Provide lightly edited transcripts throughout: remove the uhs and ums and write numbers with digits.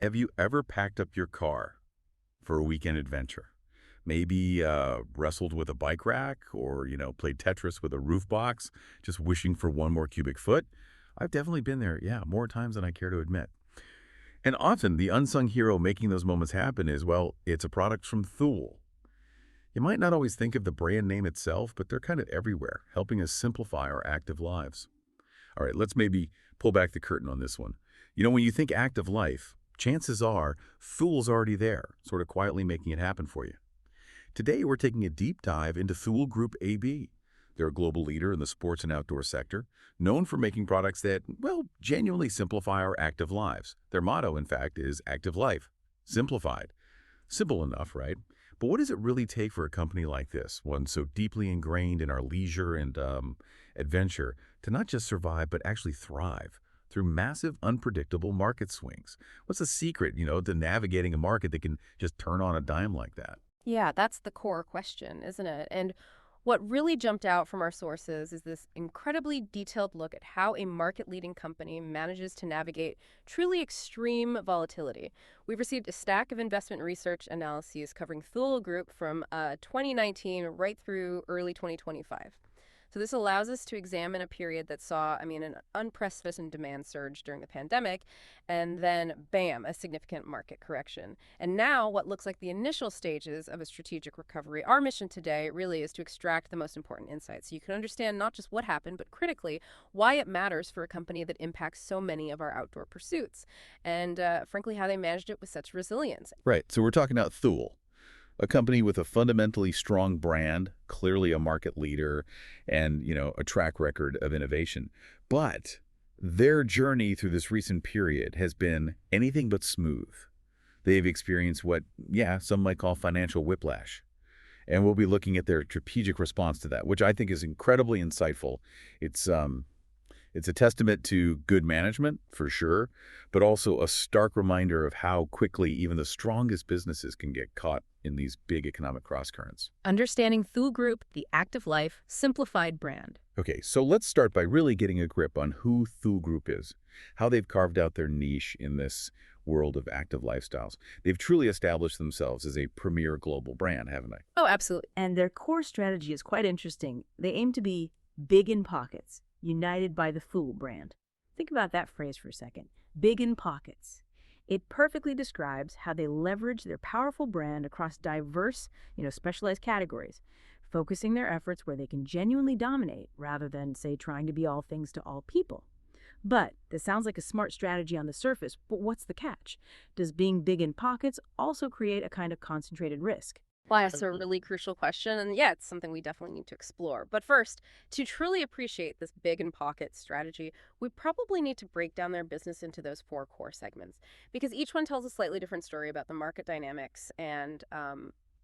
Have you ever packed up your car for a weekend adventure? Maybe wrestled with a bike rack or, played Tetris with a roof box, just wishing for one more cubic foot? I've definitely been there, yeah, more times than I care to admit. And often the unsung hero making those moments happen is, well, it's a product from Thule. You might not always think of the brand name itself, but they're kind of everywhere, helping us simplify our active lives. All right, let's maybe pull back the curtain on this one. When you think active life, chances are Thule's already there, sort of quietly making it happen for you. Today, we're taking a deep dive into Thule Group AB. They're a global leader in the sports and outdoor sector, known for making products that, well, genuinely simplify our active lives. Their motto, in fact, is Active Life, Simplified. Simple enough, right? But what does it really take for a company like this, one so deeply ingrained in our leisure and adventure, to not just survive, but actually thrive through massive, unpredictable market swings? What's the secret, to navigating a market that can just turn on a dime like that? Yeah, that's the core question, isn't it? And what really jumped out from our sources is this incredibly detailed look at how a market-leading company manages to navigate truly extreme volatility. We've received a stack of investment research analyses covering Thule Group from 2019 right through early 2025. So this allows us to examine a period that saw, an unprecedented demand surge during the pandemic, and then, bam, a significant market correction. And now what looks like the initial stages of a strategic recovery. Our mission today really is to extract the most important insights so you can understand not just what happened, but critically, why it matters for a company that impacts so many of our outdoor pursuits, and frankly, how they managed it with such resilience. Right, so we're talking about Thule, a company with a fundamentally strong brand, clearly a market leader, and, a track record of innovation. But their journey through this recent period has been anything but smooth. They've experienced what, yeah, some might call financial whiplash. And we'll be looking at their strategic response to that, which I think is incredibly insightful. It's it's a testament to good management, for sure, but also a stark reminder of how quickly even the strongest businesses can get caught in these big economic crosscurrents. Understanding Thule Group, the active life, simplified brand. Okay, so let's start by really getting a grip on who Thule Group is, how they've carved out their niche in this world of active lifestyles. They've truly established themselves as a premier global brand, haven't they? Oh, absolutely. And their core strategy is quite interesting. They aim to be big in pockets, united by the Thule brand. Think about that phrase for a second. Big in pockets. It perfectly describes how they leverage their powerful brand across diverse, specialized categories, focusing their efforts where they can genuinely dominate rather than, say, trying to be all things to all people. But this sounds like a smart strategy on the surface, but what's the catch? Does being big in pockets also create a kind of concentrated risk? Well, that's a really crucial question. And yeah, it's something we definitely need to explore. But first, to truly appreciate this big in pocket strategy, we probably need to break down their business into those four core segments, because each one tells a slightly different story about the market dynamics and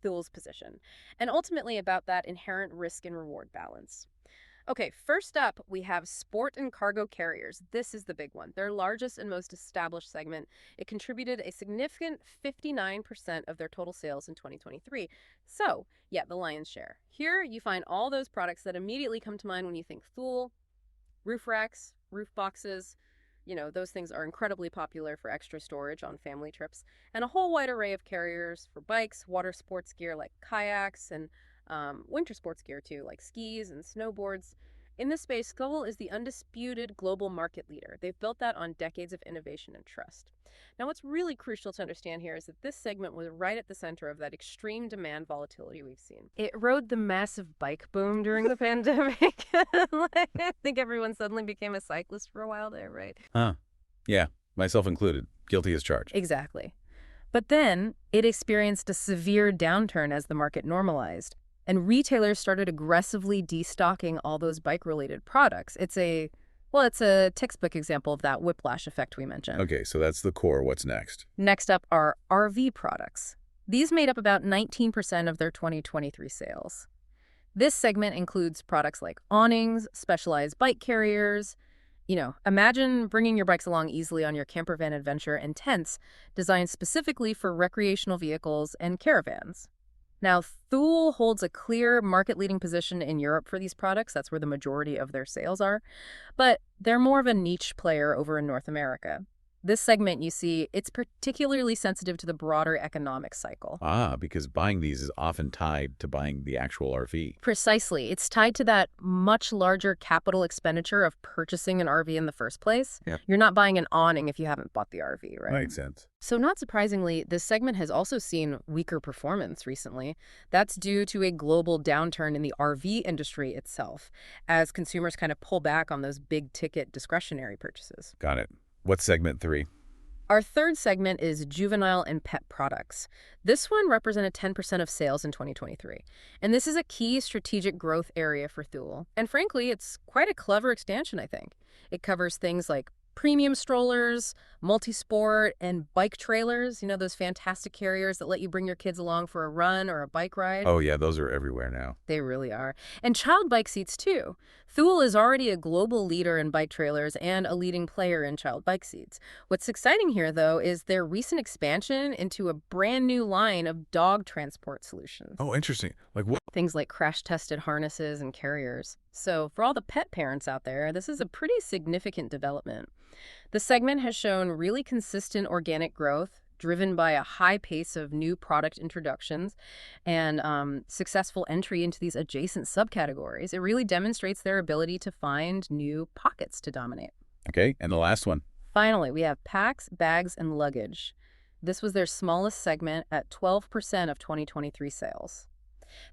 Thule's position, and ultimately about that inherent risk and reward balance. Okay, first up, we have sport and cargo carriers. This is the big one, their largest and most established segment. It contributed a significant 59% of their total sales in 2023. So, yeah, the lion's share. Here you find all those products that immediately come to mind when you think Thule: roof racks, roof boxes. Those things are incredibly popular for extra storage on family trips, and a whole wide array of carriers for bikes, water sports gear like kayaks, and winter sports gear too, like skis and snowboards. In this space, Thule is the undisputed global market leader. They've built that on decades of innovation and trust. Now, what's really crucial to understand here is that this segment was right at the center of that extreme demand volatility we've seen. It rode the massive bike boom during the pandemic. I think everyone suddenly became a cyclist for a while there, right? Huh. Yeah, myself included. Guilty as charged. Exactly. But then it experienced a severe downturn as the market normalized, and retailers started aggressively destocking all those bike-related products. It's a textbook example of that whiplash effect we mentioned. Okay, so that's the core. What's next? Next up are RV products. These made up about 19% of their 2023 sales. This segment includes products like awnings, specialized bike carriers. Imagine bringing your bikes along easily on your camper van adventure, and tents designed specifically for recreational vehicles and caravans. Now, Thule holds a clear market-leading position in Europe for these products. That's where the majority of their sales are. But they're more of a niche player over in North America. This segment, you see, it's particularly sensitive to the broader economic cycle. Ah, because buying these is often tied to buying the actual RV. Precisely. It's tied to that much larger capital expenditure of purchasing an RV in the first place. Yep. You're not buying an awning if you haven't bought the RV, right? Makes sense. So not surprisingly, this segment has also seen weaker performance recently. That's due to a global downturn in the RV industry itself, as consumers kind of pull back on those big-ticket discretionary purchases. Got it. What's segment 3? Our third segment is juvenile and pet products. This one represented 10% of sales in 2023. And this is a key strategic growth area for Thule. And frankly, it's quite a clever expansion, I think. It covers things like premium strollers, multi-sport, and bike trailers. You know, those fantastic carriers that let you bring your kids along for a run or a bike ride? Oh, yeah, those are everywhere now. They really are. And child bike seats, too. Thule is already a global leader in bike trailers and a leading player in child bike seats. What's exciting here, though, is their recent expansion into a brand new line of dog transport solutions. Oh, interesting. Like what? Things like crash-tested harnesses and carriers. So for all the pet parents out there, this is a pretty significant development. The segment has shown really consistent organic growth, driven by a high pace of new product introductions and successful entry into these adjacent subcategories. It really demonstrates their ability to find new pockets to dominate. Okay, and the last one. Finally, we have packs, bags, and luggage. This was their smallest segment at 12% of 2023 sales.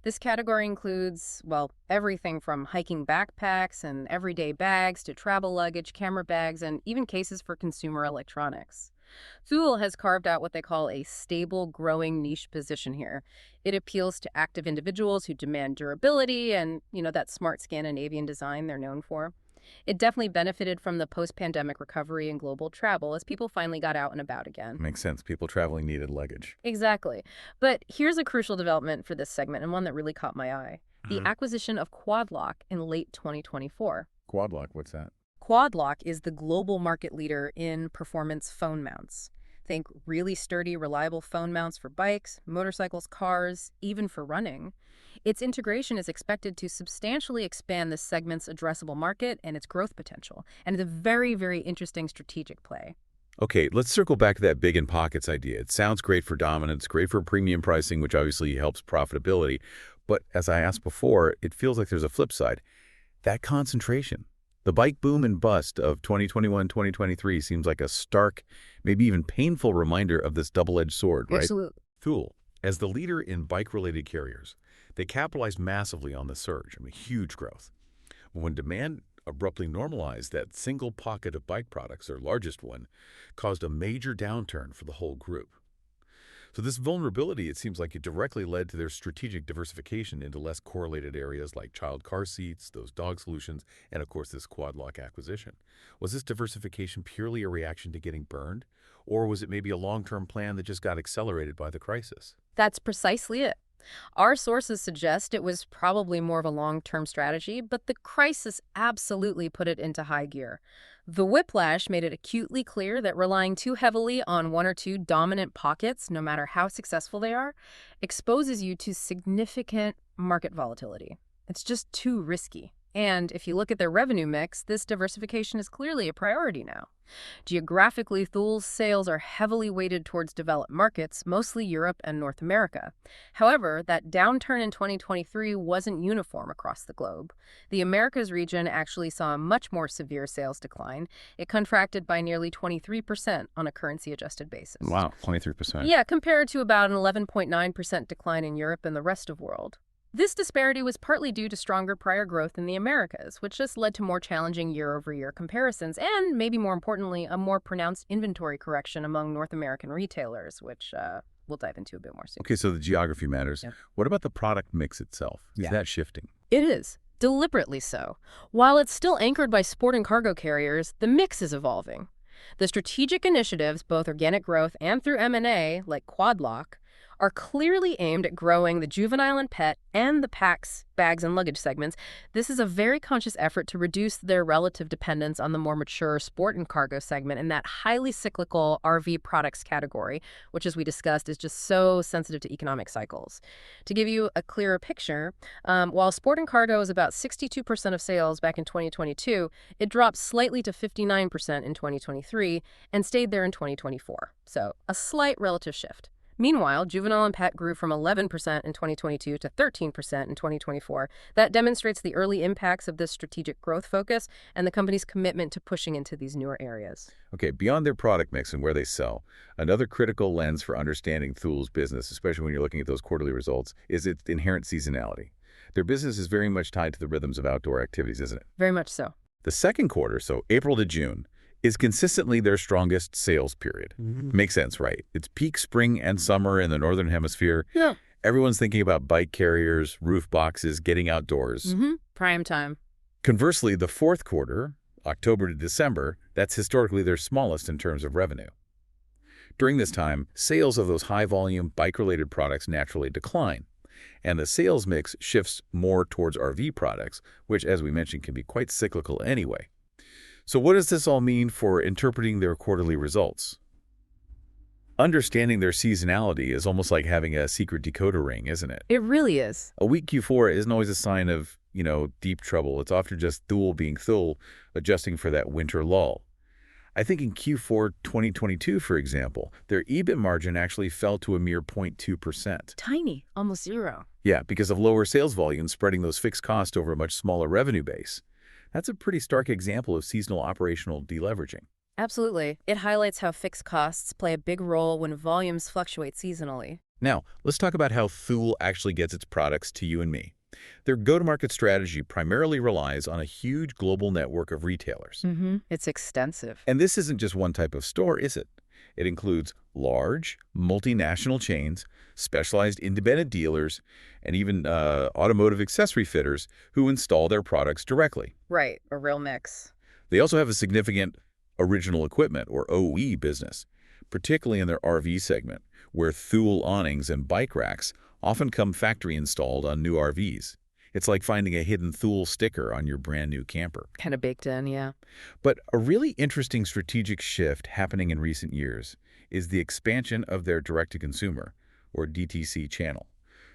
This category includes, well, everything from hiking backpacks and everyday bags to travel luggage, camera bags, and even cases for consumer electronics. Thule has carved out what they call a stable, growing niche position here. It appeals to active individuals who demand durability and, that smart Scandinavian design they're known for. It definitely benefited from the post-pandemic recovery and global travel as people finally got out and about again. Makes sense. People traveling needed luggage. Exactly. But here's a crucial development for this segment and one that really caught my eye. The acquisition of Quad Lock in late 2024. Quad Lock, what's that? Quad Lock is the global market leader in performance phone mounts. Think really sturdy, reliable phone mounts for bikes, motorcycles, cars, even for running. Its integration is expected to substantially expand this segment's addressable market and its growth potential, and it's a very, very interesting strategic play. Okay, let's circle back to that big in pockets idea. It sounds great for dominance, great for premium pricing, which obviously helps profitability. But as I asked before, it feels like there's a flip side. That concentration. The bike boom and bust of 2021-2023 seems like a stark, maybe even painful reminder of this double-edged sword, right? Absolutely. Thule, as the leader in bike-related carriers, they capitalized massively on the surge, huge growth. When demand abruptly normalized, that single pocket of bike products, their largest one, caused a major downturn for the whole group. So this vulnerability, it seems like it directly led to their strategic diversification into less correlated areas like child car seats, those dog solutions, and of course this Quad Lock acquisition. Was this diversification purely a reaction to getting burned? Or was it maybe a long-term plan that just got accelerated by the crisis? That's precisely it. Our sources suggest it was probably more of a long-term strategy, but the crisis absolutely put it into high gear. The whiplash made it acutely clear that relying too heavily on one or two dominant pockets, no matter how successful they are, exposes you to significant market volatility. It's just too risky. And if you look at their revenue mix, this diversification is clearly a priority now. Geographically, Thule's sales are heavily weighted towards developed markets, mostly Europe and North America. However, that downturn in 2023 wasn't uniform across the globe. The Americas region actually saw a much more severe sales decline. It contracted by nearly 23% on a currency-adjusted basis. Wow, 23%. Yeah, compared to about an 11.9% decline in Europe and the rest of the world. This disparity was partly due to stronger prior growth in the Americas, which just led to more challenging year-over-year comparisons and, maybe more importantly, a more pronounced inventory correction among North American retailers, which we'll dive into a bit more soon. Okay, so the geography matters. Yeah. What about the product mix itself? Is that shifting? It is, deliberately so. While it's still anchored by sport and cargo carriers, the mix is evolving. The strategic initiatives, both organic growth and through M&A, like Quad Lock, are clearly aimed at growing the juvenile and pet and the packs, bags, and luggage segments. This is a very conscious effort to reduce their relative dependence on the more mature sport and cargo segment in that highly cyclical RV products category, which, as we discussed, is just so sensitive to economic cycles. To give you a clearer picture, while sport and cargo was about 62% of sales back in 2022, it dropped slightly to 59% in 2023 and stayed there in 2024. So a slight relative shift. Meanwhile, juvenile and pet grew from 11% in 2022 to 13% in 2024. That demonstrates the early impacts of this strategic growth focus and the company's commitment to pushing into these newer areas. Okay, beyond their product mix and where they sell, another critical lens for understanding Thule's business, especially when you're looking at those quarterly results, is its inherent seasonality. Their business is very much tied to the rhythms of outdoor activities, isn't it? Very much so. The second quarter, so April to June, is consistently their strongest sales period. Makes sense, right? It's peak spring and summer in the Northern Hemisphere. Yeah. Everyone's thinking about bike carriers, roof boxes, getting outdoors. Prime time. Conversely, the fourth quarter, October to December, that's historically their smallest in terms of revenue. During this time, sales of those high-volume bike-related products naturally decline, and the sales mix shifts more towards RV products, which, as we mentioned, can be quite cyclical anyway. So what does this all mean for interpreting their quarterly results? Understanding their seasonality is almost like having a secret decoder ring, isn't it? It really is. A weak Q4 isn't always a sign of, deep trouble. It's often just Thule being Thule, adjusting for that winter lull. I think in Q4 2022, for example, their EBIT margin actually fell to a mere 0.2%. Tiny, almost zero. Yeah, because of lower sales volume spreading those fixed costs over a much smaller revenue base. That's a pretty stark example of seasonal operational deleveraging. Absolutely. It highlights how fixed costs play a big role when volumes fluctuate seasonally. Now, let's talk about how Thule actually gets its products to you and me. Their go-to-market strategy primarily relies on a huge global network of retailers. It's extensive. And this isn't just one type of store, is it? It includes large, multinational chains, specialized independent dealers, and even automotive accessory fitters who install their products directly. Right, a real mix. They also have a significant original equipment, or OE, business, particularly in their RV segment, where Thule awnings and bike racks often come factory installed on new RVs. It's like finding a hidden Thule sticker on your brand new camper. Kind of baked in, yeah. But a really interesting strategic shift happening in recent years is the expansion of their direct-to-consumer, or DTC channel,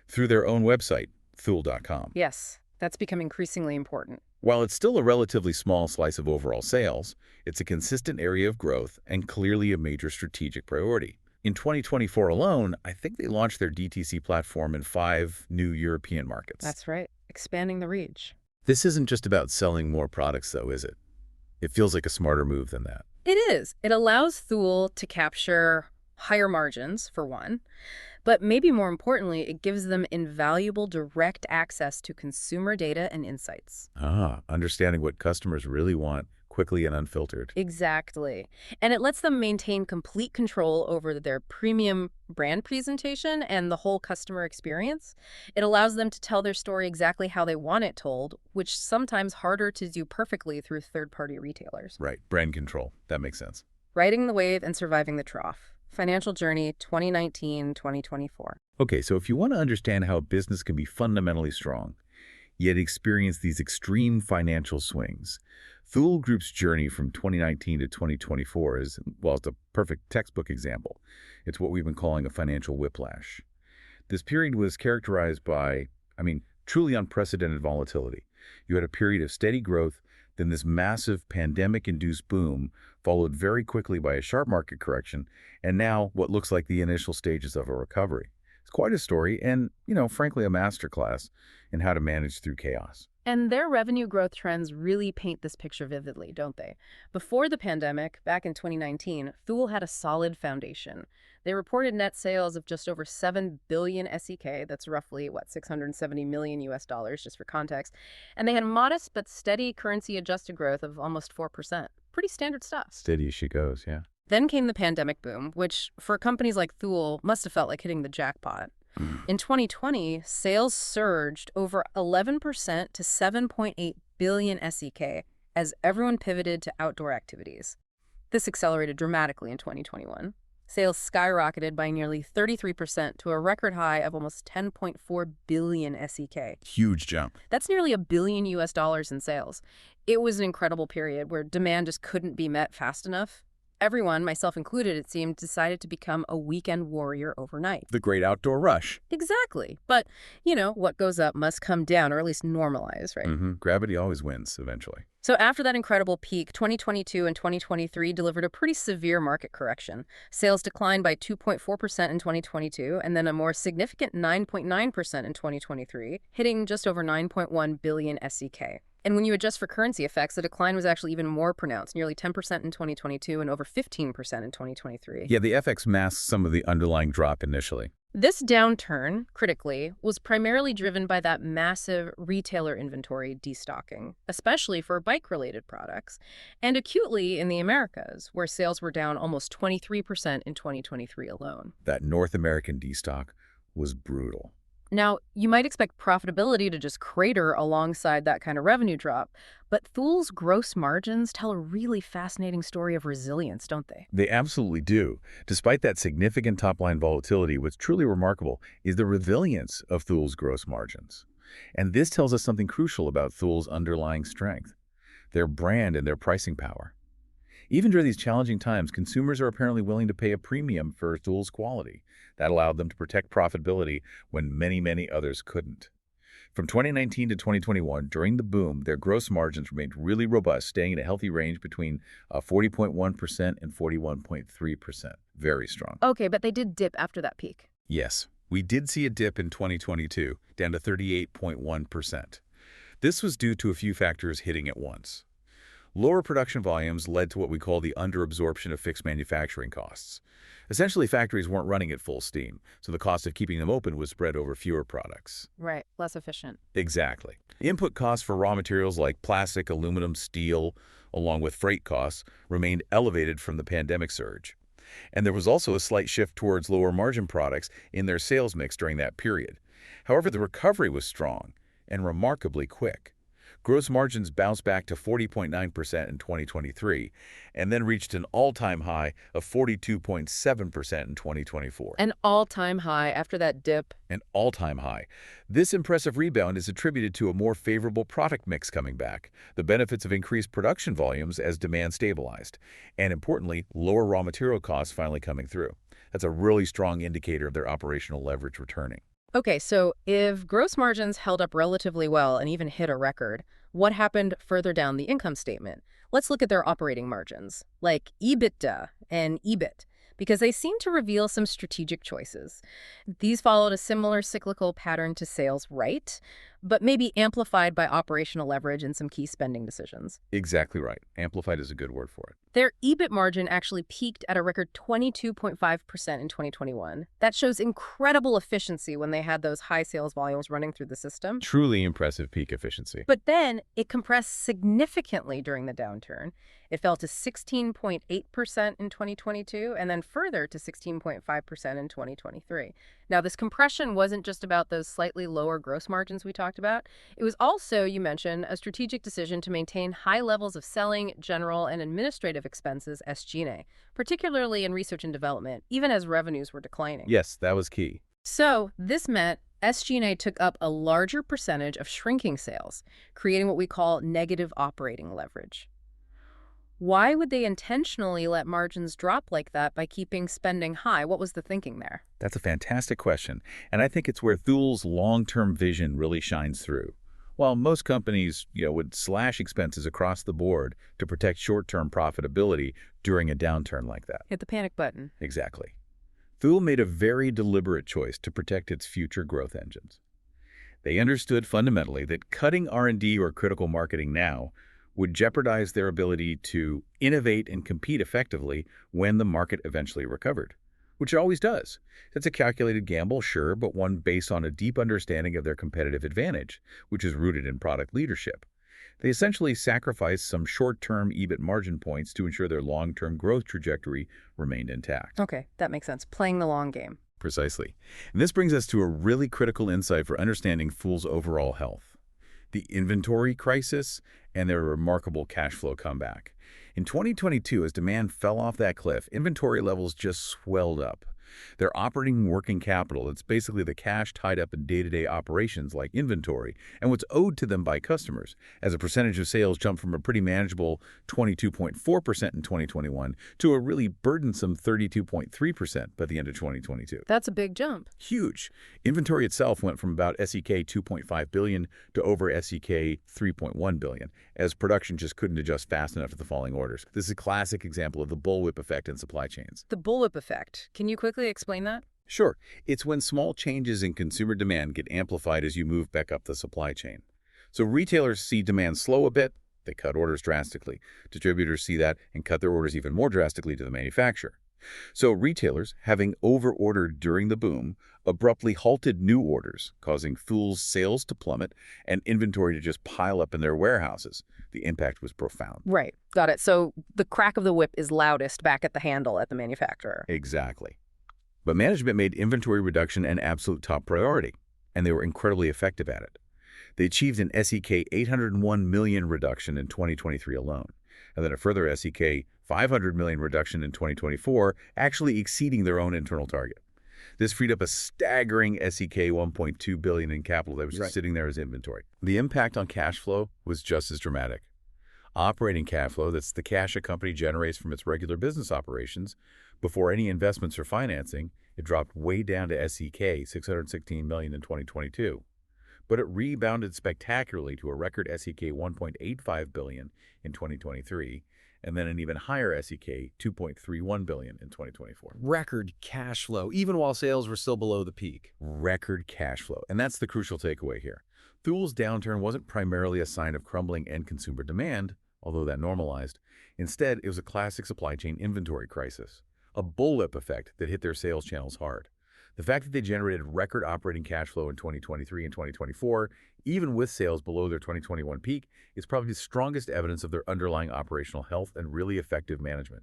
through their own website, Thule.com. Yes, that's become increasingly important. While it's still a relatively small slice of overall sales, it's a consistent area of growth and clearly a major strategic priority. In 2024 alone, I think they launched their DTC platform in 5 new European markets. That's right, expanding the reach. This isn't just about selling more products, though, is it? It feels like a smarter move than that. It is. It allows Thule to capture higher margins, for one, but maybe more importantly, it gives them invaluable direct access to consumer data and insights. Understanding what customers really want quickly and unfiltered. Exactly. And it lets them maintain complete control over their premium brand presentation and the whole customer experience. It allows them to tell their story exactly how they want it told, which is sometimes harder to do perfectly through third-party retailers. Right. Brand control. That makes sense. Riding the wave and surviving the trough. Financial Journey 2019-2024. Okay, so if you want to understand how a business can be fundamentally strong, yet experience these extreme financial swings, Thule Group's journey from 2019 to 2024 is, well, it's a perfect textbook example. It's what we've been calling a financial whiplash. This period was characterized by, truly unprecedented volatility. You had a period of steady growth, then this massive pandemic-induced boom, followed very quickly by a sharp market correction, and now what looks like the initial stages of a recovery. It's quite a story and, frankly, a masterclass in how to manage through chaos. And their revenue growth trends really paint this picture vividly, don't they? Before the pandemic, back in 2019, Thule had a solid foundation. They reported net sales of just over 7 billion SEK, that's roughly, $670 million US dollars, just for context. And they had modest but steady currency-adjusted growth of almost 4%. Pretty standard stuff. Steady as she goes, yeah. Then came the pandemic boom, which, for companies like Thule, must have felt like hitting the jackpot. In 2020, sales surged over 11% to 7.8 billion SEK as everyone pivoted to outdoor activities. This accelerated dramatically in 2021. Sales skyrocketed by nearly 33% to a record high of almost 10.4 billion SEK. Huge jump. That's nearly $1 billion US dollars in sales. It was an incredible period where demand just couldn't be met fast enough. Everyone, myself included, it seemed, decided to become a weekend warrior overnight. The great outdoor rush. Exactly. But, what goes up must come down, or at least normalize, right? Gravity always wins, eventually. So after that incredible peak, 2022 and 2023 delivered a pretty severe market correction. Sales declined by 2.4% in 2022, and then a more significant 9.9% in 2023, hitting just over 9.1 billion SEK. And when you adjust for currency effects, the decline was actually even more pronounced, nearly 10% in 2022 and over 15% in 2023. Yeah, the FX masks some of the underlying drop initially. This downturn, critically, was primarily driven by that massive retailer inventory destocking, especially for bike-related products, and acutely in the Americas, where sales were down almost 23% in 2023 alone. That North American destock was brutal. Now, you might expect profitability to just crater alongside that kind of revenue drop, but Thule's gross margins tell a really fascinating story of resilience, don't they? They absolutely do. Despite that significant top-line volatility, what's truly remarkable is the resilience of Thule's gross margins. And this tells us something crucial about Thule's underlying strength, their brand and their pricing power. Even during these challenging times, consumers are apparently willing to pay a premium for Thule's quality. That allowed them to protect profitability when many, many others couldn't. From 2019 to 2021, during the boom, their gross margins remained really robust, staying in a healthy range between 40.1% and 41.3%. Very strong. Okay, but they did dip after that peak. Yes, we did see a dip in 2022, down to 38.1%. This was due to a few factors hitting at once. Lower production volumes led to what we call the underabsorption of fixed manufacturing costs. Essentially, factories weren't running at full steam, so the cost of keeping them open was spread over fewer products. Right, less efficient. Exactly. Input costs for raw materials like plastic, aluminum, steel, along with freight costs, remained elevated from the pandemic surge. And there was also a slight shift towards lower margin products in their sales mix during that period. However, the recovery was strong and remarkably quick. Gross margins bounced back to 40.9% in 2023 and then reached an all-time high of 42.7% in 2024. An all-time high after that dip. An all-time high. This impressive rebound is attributed to a more favorable product mix coming back, the benefits of increased production volumes as demand stabilized, and importantly, lower raw material costs finally coming through. That's a really strong indicator of their operational leverage returning. Okay, so if gross margins held up relatively well and even hit a record, what happened further down the income statement? Let's look at their operating margins, like EBITDA and EBIT, because they seem to reveal some strategic choices. These followed a similar cyclical pattern to sales, right? But maybe amplified by operational leverage and some key spending decisions. Exactly right. Amplified is a good word for it. Their EBIT margin actually peaked at a record 22.5% in 2021. That shows incredible efficiency when they had those high sales volumes running through the system. Truly impressive peak efficiency. But then it compressed significantly during the downturn. It fell to 16.8% in 2022 and then further to 16.5% in 2023. Now, this compression wasn't just about those slightly lower gross margins we talked about. It was also, you mentioned, a strategic decision to maintain high levels of selling, general, and administrative expenses, SG&A, particularly in research and development, even as revenues were declining. Yes, that was key. So this meant SG&A took up a larger percentage of shrinking sales, creating what we call negative operating leverage. Why would they intentionally let margins drop like that by keeping spending high? What was the thinking there? That's a fantastic question, and I think it's where Thule's long-term vision really shines through. While most companies, would slash expenses across the board to protect short-term profitability during a downturn like that. Hit the panic button. Exactly. Thule made a very deliberate choice to protect its future growth engines. They understood fundamentally that cutting R&D or critical marketing now would jeopardize their ability to innovate and compete effectively when the market eventually recovered, which it always does. It's a calculated gamble, sure, but one based on a deep understanding of their competitive advantage, which is rooted in product leadership. They essentially sacrificed some short-term EBIT margin points to ensure their long-term growth trajectory remained intact. Okay, that makes sense. Playing the long game. Precisely. And this brings us to a really critical insight for understanding Thule's overall health: the inventory crisis and their remarkable cash flow comeback. In 2022, as demand fell off that cliff, inventory levels just swelled up. Their operating working capital, it's basically the cash tied up in day-to-day operations like inventory and what's owed to them by customers, as a percentage of sales jumped from a pretty manageable 22.4% in 2021 to a really burdensome 32.3% by the end of 2022. That's a big jump. Huge. Inventory itself went from about SEK 2.5 billion to over SEK 3.1 billion, as production just couldn't adjust fast enough to the falling orders. This is a classic example of the bullwhip effect in supply chains. The bullwhip effect. Can you quickly explain that? Sure, it's when small changes in consumer demand get amplified as you move back up the supply chain. So retailers see demand slow a bit, they cut orders drastically. Distributors see that and cut their orders even more drastically to the manufacturer. So retailers, having over-ordered during the boom, abruptly halted new orders, causing Thule's sales to plummet and inventory to just pile up in their warehouses. The impact was profound. Right. Got it. So the crack of the whip is loudest back at the handle at the manufacturer. Exactly. But management made inventory reduction an absolute top priority, and they were incredibly effective at it. They achieved an SEK 801 million reduction in 2023 alone, and then a further SEK 500 million reduction in 2024, actually exceeding their own internal target. This freed up a staggering SEK 1.2 billion in capital that was just sitting there as inventory. The impact on cash flow was just as dramatic. Operating cash flow, that's the cash a company generates from its regular business operations, before any investments or financing, it dropped way down to SEK 616 million in 2022. But it rebounded spectacularly to a record SEK 1.85 billion in 2023, and then an even higher SEK 2.31 billion in 2024. Record cash flow, even while sales were still below the peak. Record cash flow. And that's the crucial takeaway here. Thule's downturn wasn't primarily a sign of crumbling end consumer demand, although that normalized. Instead, it was a classic supply chain inventory crisis, a bullwhip effect that hit their sales channels hard. The fact that they generated record operating cash flow in 2023 and 2024, even with sales below their 2021 peak, is probably the strongest evidence of their underlying operational health and really effective management.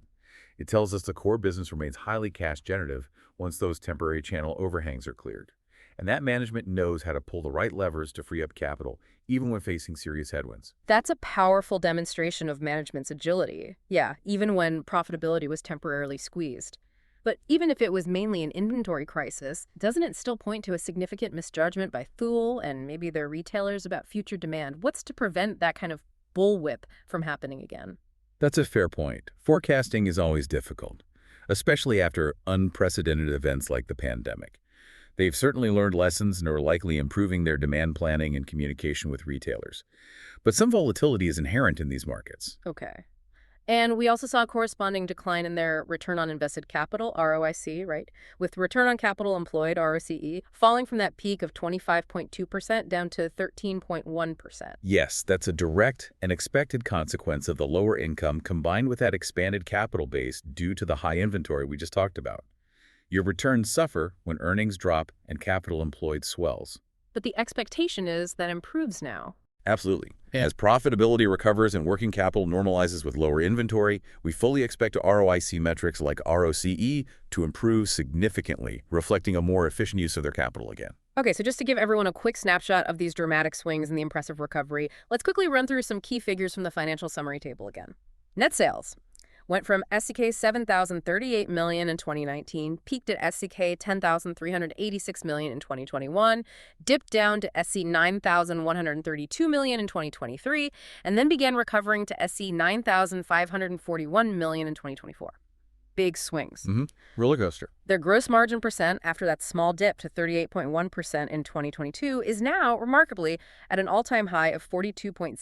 It tells us the core business remains highly cash generative once those temporary channel overhangs are cleared. And that management knows how to pull the right levers to free up capital, even when facing serious headwinds. That's a powerful demonstration of management's agility. Yeah, even when profitability was temporarily squeezed. But even if it was mainly an inventory crisis, doesn't it still point to a significant misjudgment by Thule and maybe their retailers about future demand? What's to prevent that kind of bullwhip from happening again? That's a fair point. Forecasting is always difficult, especially after unprecedented events like the pandemic. They've certainly learned lessons and are likely improving their demand planning and communication with retailers. But some volatility is inherent in these markets. Okay. And we also saw a corresponding decline in their return on invested capital, ROIC, right? With return on capital employed, ROCE, falling from that peak of 25.2% down to 13.1%. Yes, that's a direct and expected consequence of the lower income combined with that expanded capital base due to the high inventory we just talked about. Your returns suffer when earnings drop and capital employed swells. But the expectation is that improves now. Absolutely. As profitability recovers and working capital normalizes with lower inventory, we fully expect ROIC metrics like ROCE to improve significantly, reflecting a more efficient use of their capital again. Okay, so just to give everyone a quick snapshot of these dramatic swings and the impressive recovery, let's quickly run through some key figures from the financial summary table again. Net sales went from SEK 7,038 million in 2019, peaked at SEK 10,386 million in 2021, dipped down to SEK 9,132 million in 2023, and then began recovering to SEK 9,541 million in 2024. Big swings. Roller coaster. Their gross margin percent, after that small dip to 38.1% in 2022, is now, remarkably, at an all-time high of 42.7%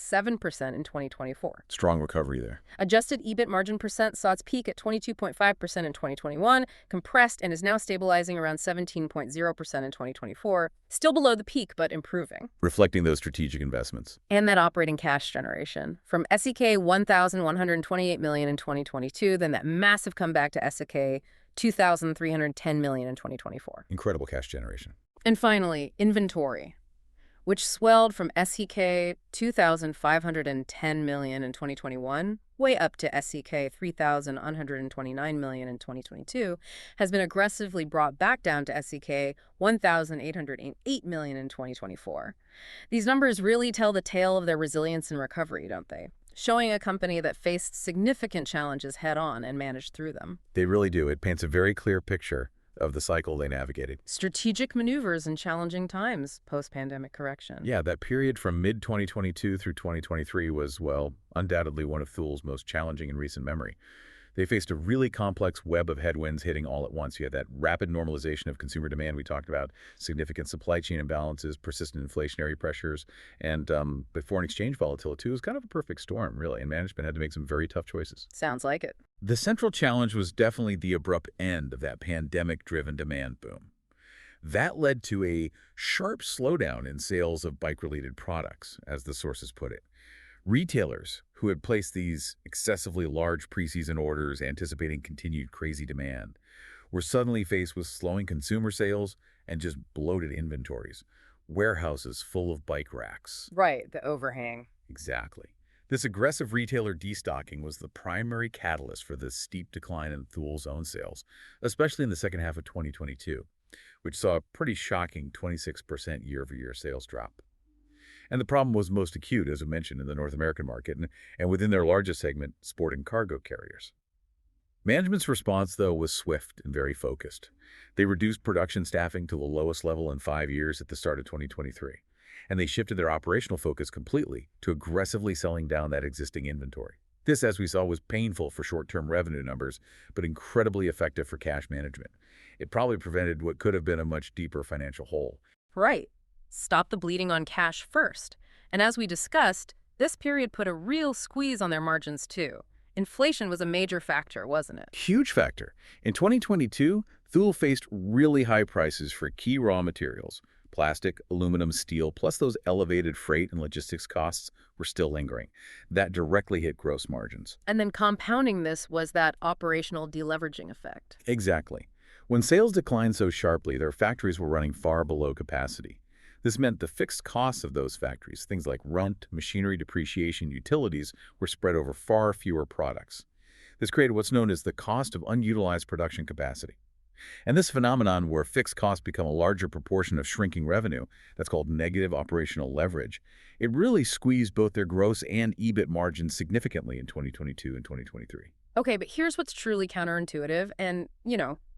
in 2024. Strong recovery there. Adjusted EBIT margin percent saw its peak at 22.5% in 2021, compressed and is now stabilizing around 17.0% in 2024. Still below the peak, but improving. Reflecting those strategic investments. And that operating cash generation. From SEK 1,128 million in 2022, then that massive comeback to SEK 2,310 million in 2024. Incredible cash generation. And finally, inventory, which swelled from SEK 2,510 million in 2021, way up to SEK 3,129 million in 2022, has been aggressively brought back down to SEK 1,808 million in 2024. These numbers really tell the tale of their resilience and recovery, don't they? Showing a company that faced significant challenges head-on and managed through them. They really do. It paints a very clear picture of the cycle they navigated. Strategic maneuvers in challenging times, post-pandemic correction. Yeah, that period from mid-2022 through 2023 was, well, undoubtedly one of Thule's most challenging in recent memory. They faced a really complex web of headwinds hitting all at once. You had that rapid normalization of consumer demand we talked about, significant supply chain imbalances, persistent inflationary pressures, and the foreign exchange volatility too was kind of a perfect storm, really, and management had to make some very tough choices. Sounds like it. The central challenge was definitely the abrupt end of that pandemic-driven demand boom. That led to a sharp slowdown in sales of bike-related products, as the sources put it. Retailers who had placed these excessively large preseason orders anticipating continued crazy demand were suddenly faced with slowing consumer sales and just bloated inventories, warehouses full of bike racks. Right, the overhang. Exactly. This aggressive retailer destocking was the primary catalyst for the steep decline in Thule's own sales, especially in the second half of 2022, which saw a pretty shocking 26% year-over-year sales drop. And the problem was most acute, as I mentioned, in the North American market and within their largest segment, sport and cargo carriers. Management's response, though, was swift and very focused. They reduced production staffing to the lowest level in 5 years at the start of 2023, and they shifted their operational focus completely to aggressively selling down that existing inventory. This, as we saw, was painful for short-term revenue numbers, but incredibly effective for cash management. It probably prevented what could have been a much deeper financial hole. Right. Stop the bleeding on cash first. And as we discussed, this period put a real squeeze on their margins too. Inflation was a major factor, wasn't it? Huge factor. In 2022, Thule faced really high prices for key raw materials. Plastic, aluminum, steel, plus those elevated freight and logistics costs were still lingering. That directly hit gross margins. And then compounding this was that operational deleveraging effect. Exactly. When sales declined so sharply, their factories were running far below capacity. This meant the fixed costs of those factories, things like rent, machinery depreciation, utilities, were spread over far fewer products. This created what's known as the cost of unutilized production capacity. And this phenomenon where fixed costs become a larger proportion of shrinking revenue, that's called negative operational leverage, it really squeezed both their gross and EBIT margins significantly in 2022 and 2023. Okay, but here's what's truly counterintuitive and,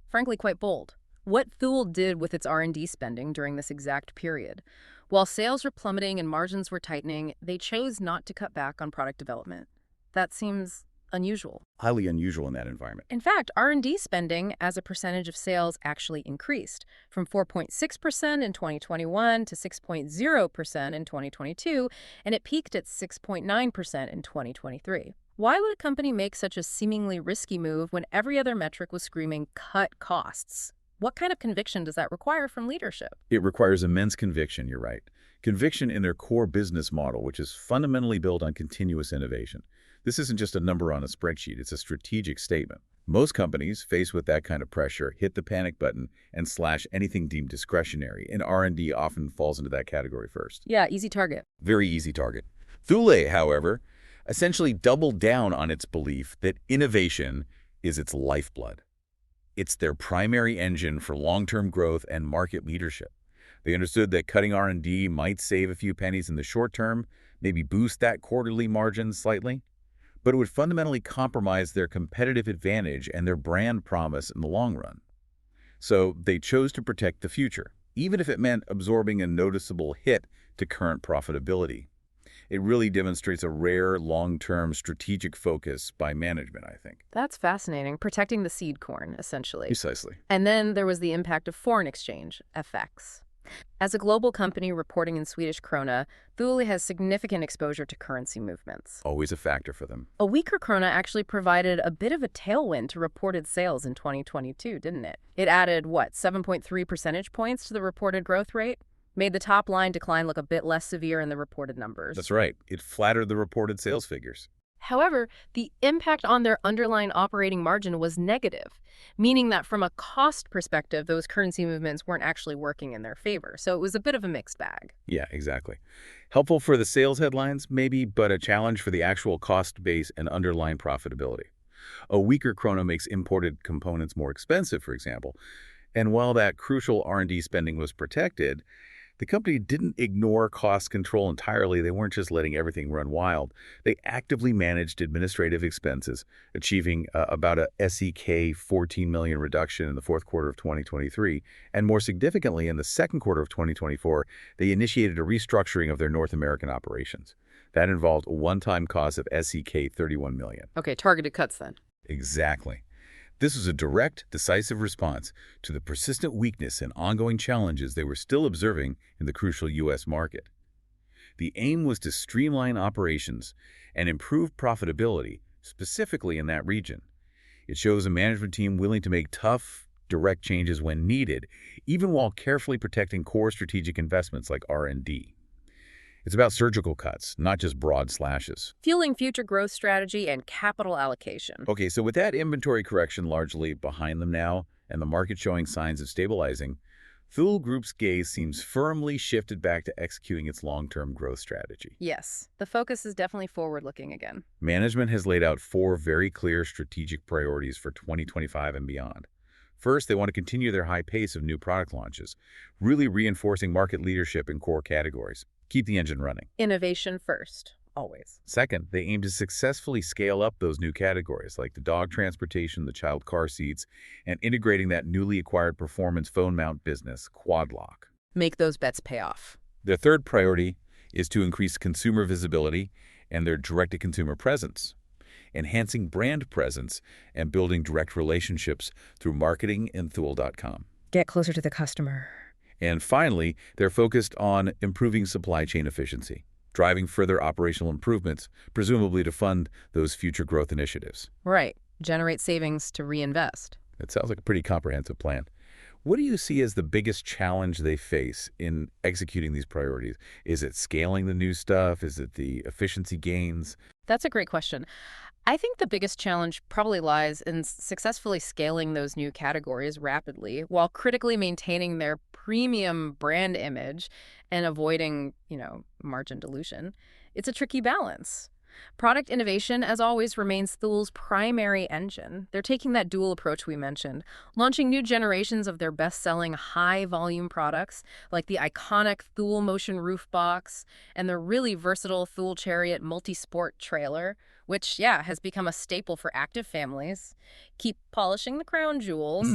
frankly quite bold. What Thule did with its R&D spending during this exact period. While sales were plummeting and margins were tightening, they chose not to cut back on product development. That seems unusual. Highly unusual in that environment. In fact, R&D spending as a percentage of sales actually increased from 4.6% in 2021 to 6.0% in 2022, and it peaked at 6.9% in 2023. Why would a company make such a seemingly risky move when every other metric was screaming, cut costs? What kind of conviction does that require from leadership? It requires immense conviction, you're right. Conviction in their core business model, which is fundamentally built on continuous innovation. This isn't just a number on a spreadsheet, it's a strategic statement. Most companies, faced with that kind of pressure, hit the panic button and slash anything deemed discretionary, and R&D often falls into that category first. Yeah, easy target. Very easy target. Thule, however, essentially doubled down on its belief that innovation is its lifeblood. It's their primary engine for long-term growth and market leadership. They understood that cutting R&D might save a few pennies in the short term, maybe boost that quarterly margin slightly, but it would fundamentally compromise their competitive advantage and their brand promise in the long run. So they chose to protect the future, even if it meant absorbing a noticeable hit to current profitability. It really demonstrates a rare, long-term strategic focus by management, I think. That's fascinating. Protecting the seed corn, essentially. Precisely. And then there was the impact of foreign exchange, FX. As a global company reporting in Swedish krona, Thule has significant exposure to currency movements. Always a factor for them. A weaker krona actually provided a bit of a tailwind to reported sales in 2022, didn't it? It added, 7.3 percentage points to the reported growth rate? Made the top line decline look a bit less severe in the reported numbers. That's right. It flattered the reported sales figures. However, the impact on their underlying operating margin was negative, meaning that from a cost perspective, those currency movements weren't actually working in their favor. So it was a bit of a mixed bag. Yeah, exactly. Helpful for the sales headlines, maybe, but a challenge for the actual cost base and underlying profitability. A weaker krona makes imported components more expensive, for example. And while that crucial R&D spending was protected, The company didn't ignore cost control entirely. They weren't just letting everything run wild. They actively managed administrative expenses, achieving about a SEK 14 million reduction in the fourth quarter of 2023. And more significantly, in the second quarter of 2024, they initiated a restructuring of their North American operations. That involved a one-time cost of SEK 31 million. Okay, targeted cuts then. Exactly. This was a direct, decisive response to the persistent weakness and ongoing challenges they were still observing in the crucial U.S. market. The aim was to streamline operations and improve profitability, specifically in that region. It shows a management team willing to make tough, direct changes when needed, even while carefully protecting core strategic investments like R&D. It's about surgical cuts, not just broad slashes. Fueling future growth strategy and capital allocation. Okay, so with that inventory correction largely behind them now and the market showing signs of stabilizing, Thule Group's gaze seems firmly shifted back to executing its long-term growth strategy. Yes, the focus is definitely forward-looking again. Management has laid out 4 very clear strategic priorities for 2025 and beyond. First, they want to continue their high pace of new product launches, really reinforcing market leadership in core categories. Keep the engine running. Innovation first, always. Second, they aim to successfully scale up those new categories like the dog transportation, the child car seats, and integrating that newly acquired performance phone mount business, QuadLock. Make those bets pay off. Their third priority is to increase consumer visibility and their direct-to-consumer presence, enhancing brand presence and building direct relationships through marketing and Thule.com. Get closer to the customer. And finally, they're focused on improving supply chain efficiency, driving further operational improvements, presumably to fund those future growth initiatives. Right. Generate savings to reinvest. It sounds like a pretty comprehensive plan. What do you see as the biggest challenge they face in executing these priorities? Is it scaling the new stuff? Is it the efficiency gains? That's a great question. I think the biggest challenge probably lies in successfully scaling those new categories rapidly while critically maintaining their premium brand image and avoiding, margin dilution. It's a tricky balance. Product innovation, as always, remains Thule's primary engine. They're taking that dual approach we mentioned, launching new generations of their best-selling high-volume products like the iconic Thule Motion Roof Box and the really versatile Thule Chariot multi-sport trailer, which, has become a staple for active families. Keep polishing the crown jewels.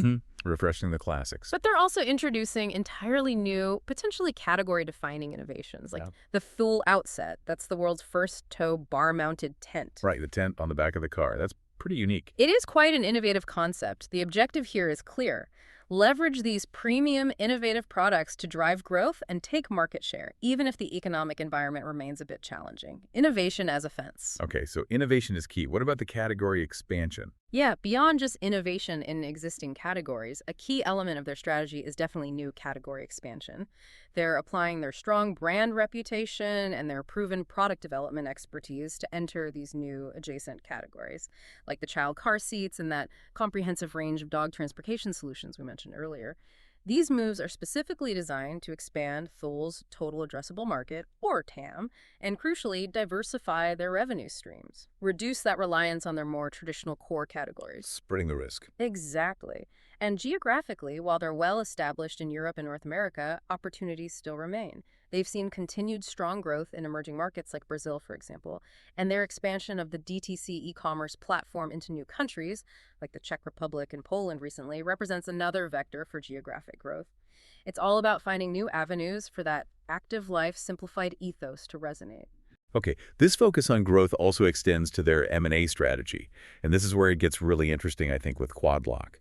Refreshing the classics. But they're also introducing entirely new, potentially category-defining innovations, like the Thule Outset. That's the world's first tow bar-mounted tent. Right, the tent on the back of the car. That's pretty unique. It is quite an innovative concept. The objective here is clear. Leverage these premium, innovative products to drive growth and take market share, even if the economic environment remains a bit challenging. Innovation as a fence. Okay, so innovation is key. What about the category expansion? Yeah, beyond just innovation in existing categories, a key element of their strategy is definitely new category expansion. They're applying their strong brand reputation and their proven product development expertise to enter these new adjacent categories, like the child car seats and that comprehensive range of dog transportation solutions we mentioned earlier. These moves are specifically designed to expand Thule's total addressable market, or TAM, and crucially, diversify their revenue streams. Reduce that reliance on their more traditional core categories. Spreading the risk. Exactly. And geographically, while they're well established in Europe and North America, opportunities still remain. They've seen continued strong growth in emerging markets like Brazil, for example, and their expansion of the DTC e-commerce platform into new countries, like the Czech Republic and Poland recently, represents another vector for geographic growth. It's all about finding new avenues for that active life, simplified ethos to resonate. Okay, this focus on growth also extends to their M&A strategy, and this is where it gets really interesting, I think, with QuadLock.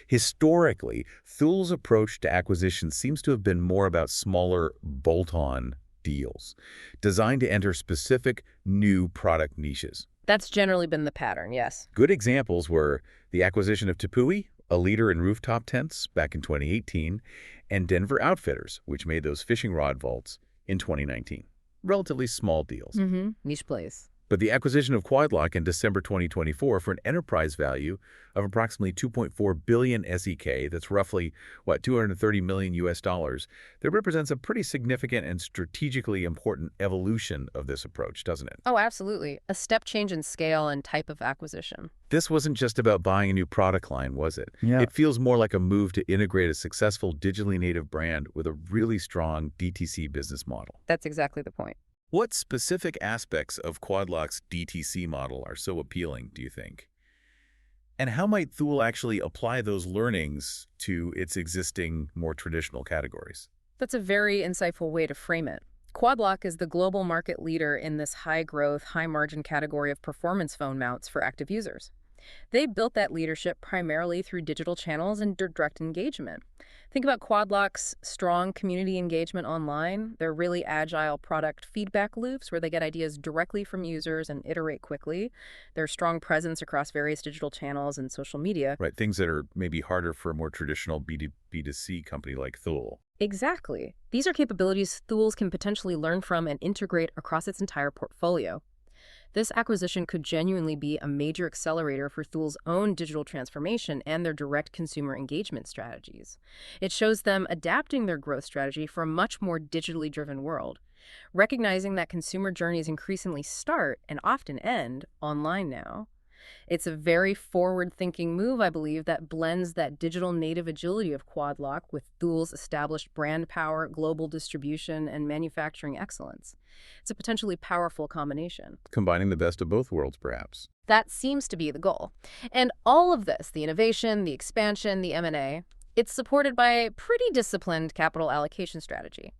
Historically, Thule's approach to acquisition seems to have been more about smaller bolt-on deals, designed to enter specific new product niches. That's generally been the pattern, yes. Good examples were the acquisition of Tepui, a leader in rooftop tents, back in 2018, and Denver Outfitters, which made those fishing rod vaults in 2019. Relatively small deals. Niche plays. But the acquisition of Quadlock in December 2024 for an enterprise value of approximately 2.4 billion SEK, that's roughly, what, 230 million US dollars, that represents a pretty significant and strategically important evolution of this approach, doesn't it? Oh, absolutely. A step change in scale and type of acquisition. This wasn't just about buying a new product line, was it? Yeah. It feels more like a move to integrate a successful digitally native brand with a really strong DTC business model. That's exactly the point. What specific aspects of Quadlock's DTC model are so appealing, do you think? And how might Thule actually apply those learnings to its existing, more traditional categories? That's a very insightful way to frame it. Quadlock is the global market leader in this high-growth, high-margin category of performance phone mounts for active users. They built that leadership primarily through digital channels and direct engagement. Think about Quadlock's strong community engagement online, their really agile product feedback loops where they get ideas directly from users and iterate quickly, their strong presence across various digital channels and social media. Right, things that are maybe harder for a more traditional B2C company like Thule. Exactly. These are capabilities Thule's can potentially learn from and integrate across its entire portfolio. This acquisition could genuinely be a major accelerator for Thule's own digital transformation and their direct consumer engagement strategies. It shows them adapting their growth strategy for a much more digitally driven world, recognizing that consumer journeys increasingly start and often end online now. It's a very forward-thinking move, I believe, that blends that digital native agility of Quadlock with Thule's established brand power, global distribution, and manufacturing excellence. It's a potentially powerful combination. Combining the best of both worlds, perhaps. That seems to be the goal. And all of this, the innovation, the expansion, the M&A, it's supported by a pretty disciplined capital allocation strategy.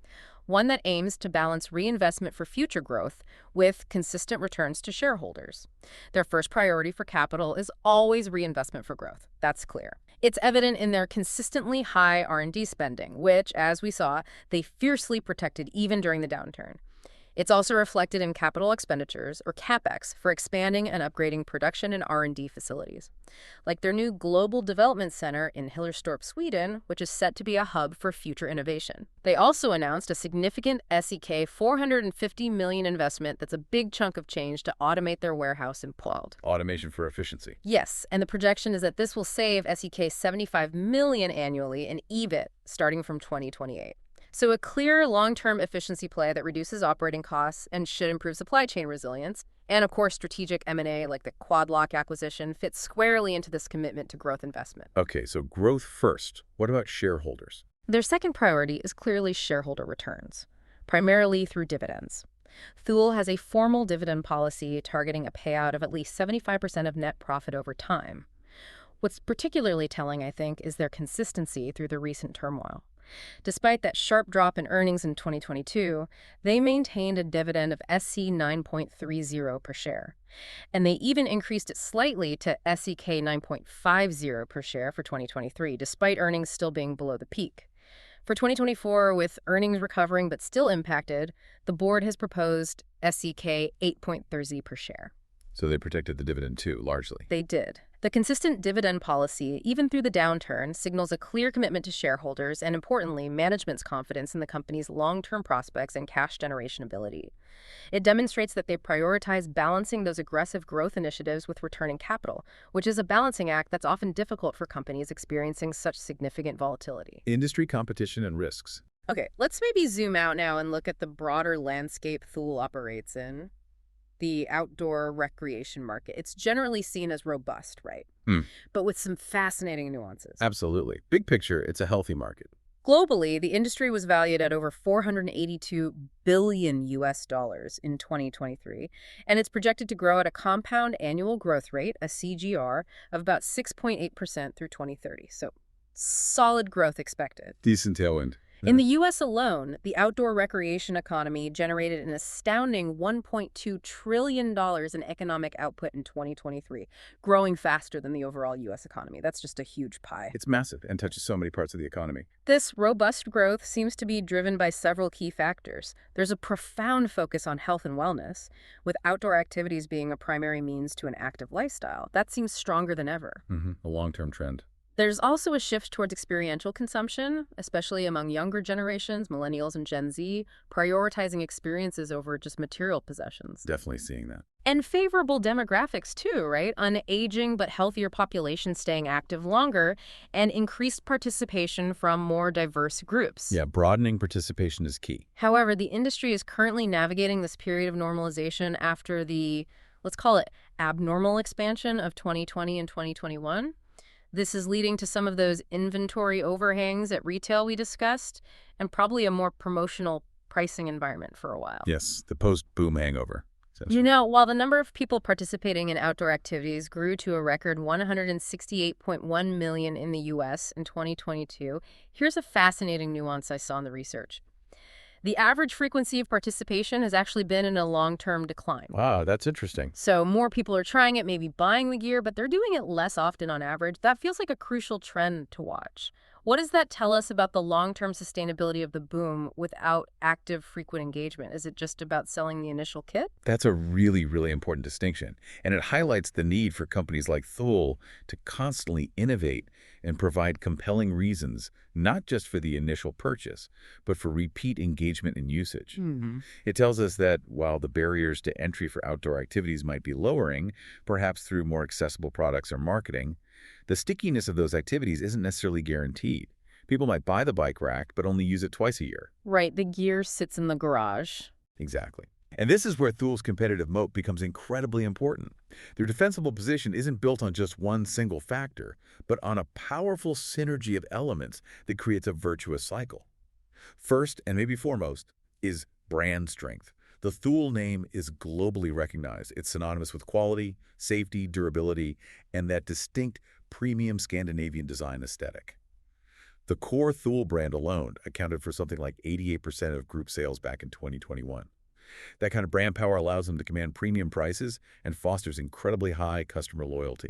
One that aims to balance reinvestment for future growth with consistent returns to shareholders. Their first priority for capital is always reinvestment for growth. That's clear. It's evident in their consistently high R&D spending, which, as we saw, they fiercely protected even during the downturn. It's also reflected in capital expenditures, or CapEx, for expanding and upgrading production and R&D facilities, like their new Global Development Center in Hillerstorp, Sweden, which is set to be a hub for future innovation. They also announced a significant SEK 450 million investment that's a big chunk of change to automate their warehouse in Poland. Automation for efficiency. Yes, and the projection is that this will save SEK 75 million annually in EBIT starting from 2028. So a clear long-term efficiency play that reduces operating costs and should improve supply chain resilience. And of course, strategic M&A like the Quadlock acquisition fits squarely into this commitment to growth investment. Okay, so growth first. What about shareholders? Their second priority is clearly shareholder returns, primarily through dividends. Thule has a formal dividend policy targeting a payout of at least 75% of net profit over time. What's particularly telling, I think, is their consistency through the recent turmoil. Despite that sharp drop in earnings in 2022, they maintained a dividend of SC 9.30 per share. And they even increased it slightly to SEK 9.50 per share for 2023, despite earnings still being below the peak. For 2024, with earnings recovering but still impacted, the board has proposed SEK 8.30 per share. So they protected the dividend too, largely. They did. The consistent dividend policy, even through the downturn, signals a clear commitment to shareholders and, importantly, management's confidence in the company's long-term prospects and cash generation ability. It demonstrates that they prioritize balancing those aggressive growth initiatives with returning capital, which is a balancing act that's often difficult for companies experiencing such significant volatility. Industry competition and risks. Okay, let's maybe zoom out now and look at the broader landscape Thule operates in. The outdoor recreation market. It's generally seen as robust, right? But with some fascinating nuances. Absolutely. Big picture, it's a healthy market. Globally, the industry was valued at over $482 billion US dollars in 2023, and it's projected to grow at a compound annual growth rate, a CGR, of about 6.8% through 2030. So solid growth expected. Decent tailwind. In the U.S. alone, the outdoor recreation economy generated an astounding $1.2 trillion in economic output in 2023, growing faster than the overall U.S. economy. That's just a huge pie. It's massive and touches so many parts of the economy. This robust growth seems to be driven by several key factors. There's a profound focus on health and wellness, with outdoor activities being a primary means to an active lifestyle. That seems stronger than ever. A long-term trend. There's also a shift towards experiential consumption, especially among younger generations, millennials and Gen Z, prioritizing experiences over just material possessions. Definitely seeing that. And favorable demographics too, right? An aging but healthier population staying active longer and increased participation from more diverse groups. Yeah, broadening participation is key. However, the industry is currently navigating this period of normalization after the, let's call it, abnormal expansion of 2020 and 2021. This is leading to some of those inventory overhangs at retail we discussed, and probably a more promotional pricing environment for a while. Yes, the post-boom hangover. You know, while the number of people participating in outdoor activities grew to a record 168.1 million in the U.S. in 2022, here's a fascinating nuance I saw in the research. The average frequency of participation has actually been in a long-term decline. Wow, that's interesting. So more people are trying it, maybe buying the gear, but they're doing it less often on average. That feels like a crucial trend to watch. What does that tell us about the long-term sustainability of the boom without active, frequent engagement? Is it just about selling the initial kit? That's a really, really important distinction, and it highlights the need for companies like Thule to constantly innovate and provide compelling reasons, not just for the initial purchase, but for repeat engagement and usage. It tells us that while the barriers to entry for outdoor activities might be lowering, perhaps through more accessible products or marketing, the stickiness of those activities isn't necessarily guaranteed. People might buy the bike rack, but only use it twice a year. Right, the gear sits in the garage. Exactly. And this is where Thule's competitive moat becomes incredibly important. Their defensible position isn't built on just one single factor, but on a powerful synergy of elements that creates a virtuous cycle. First, and maybe foremost, is brand strength. The Thule name is globally recognized. It's synonymous with quality, safety, durability, and that distinct premium Scandinavian design aesthetic. The core Thule brand alone accounted for something like 88% of group sales back in 2021. That kind of brand power allows them to command premium prices and fosters incredibly high customer loyalty.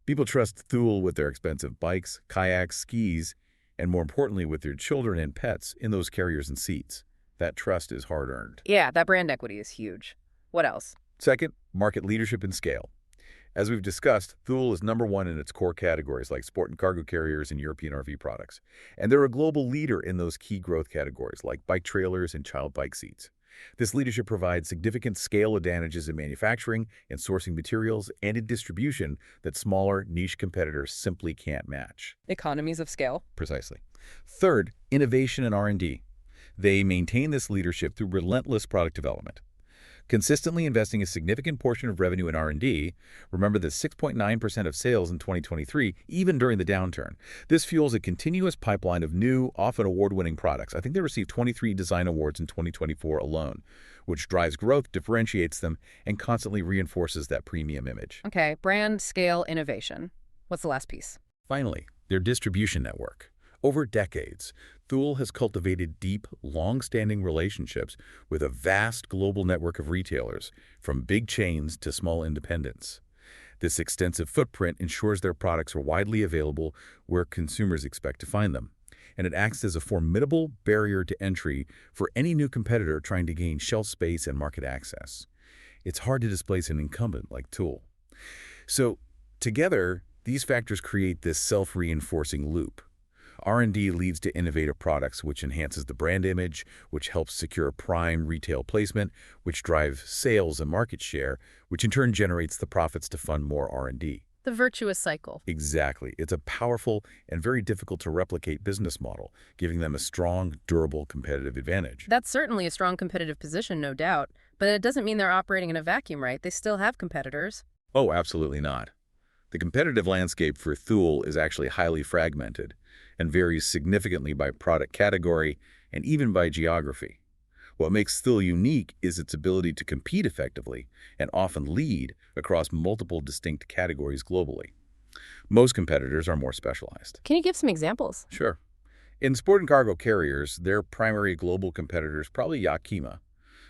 People trust Thule with their expensive bikes, kayaks, skis, and more importantly with their children and pets in those carriers and seats. That trust is hard-earned. Yeah, that brand equity is huge. What else? Second, market leadership and scale. As we've discussed, Thule is #1 in its core categories like sport and cargo carriers and European RV products. And they're a global leader in those key growth categories like bike trailers and child bike seats. This leadership provides significant scale advantages in manufacturing and sourcing materials and in distribution that smaller, niche competitors simply can't match. Economies of scale. Precisely. Third, innovation and R&D. They maintain this leadership through relentless product development. Consistently investing a significant portion of revenue in R&D, remember the 6.9% of sales in 2023, even during the downturn. This fuels a continuous pipeline of new, often award-winning products. I think they received 23 design awards in 2024 alone, which drives growth, differentiates them, and constantly reinforces that premium image. Okay, brand, scale, innovation. What's the last piece? Finally, their distribution network. Over decades, Thule has cultivated deep, long-standing relationships with a vast global network of retailers, from big chains to small independents. This extensive footprint ensures their products are widely available where consumers expect to find them, and it acts as a formidable barrier to entry for any new competitor trying to gain shelf space and market access. It's hard to displace an incumbent like Thule. So, together, these factors create this self-reinforcing loop. R&D leads to innovative products, which enhances the brand image, which helps secure prime retail placement, which drives sales and market share, which in turn generates the profits to fund more R&D. The virtuous cycle. Exactly. It's a powerful and very difficult to replicate business model, giving them a strong, durable competitive advantage. That's certainly a strong competitive position, no doubt. But it doesn't mean they're operating in a vacuum, right? They still have competitors. Oh, absolutely not. The competitive landscape for Thule is actually highly fragmented and varies significantly by product category and even by geography. What makes Thule unique is its ability to compete effectively and often lead across multiple distinct categories globally. Most competitors are more specialized. Can you give some examples? Sure. In sport and cargo carriers, their primary global competitors probably Yakima,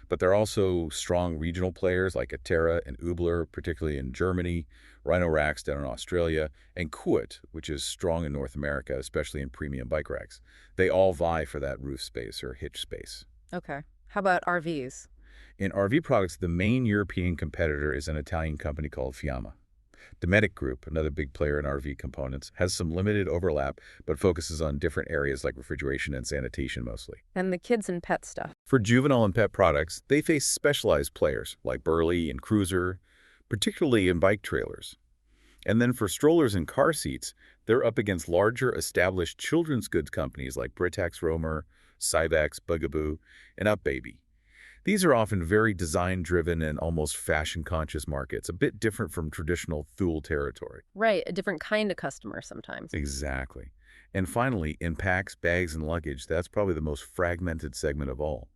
but there are also strong regional players like Atera and Ubler, particularly in Germany, Rhino Racks down in Australia, and Kuat, which is strong in North America, especially in premium bike racks. They all vie for that roof space or hitch space. Okay. How about RVs? In RV products, the main European competitor is an Italian company called Fiamma. Thule Group, another big player in RV components, has some limited overlap but focuses on different areas like refrigeration and sanitation mostly. And the kids and pet stuff. For juvenile and pet products, they face specialized players like Burley and Cruiser, particularly in bike trailers. And then for strollers and car seats, they're up against larger established children's goods companies like Britax Romer, Cybex, Bugaboo, and UpBaby. These are often very design-driven and almost fashion-conscious markets, a bit different from traditional Thule territory. Right, a different kind of customer sometimes. Exactly. And finally, in packs, bags, and luggage, that's probably the most fragmented segment of all.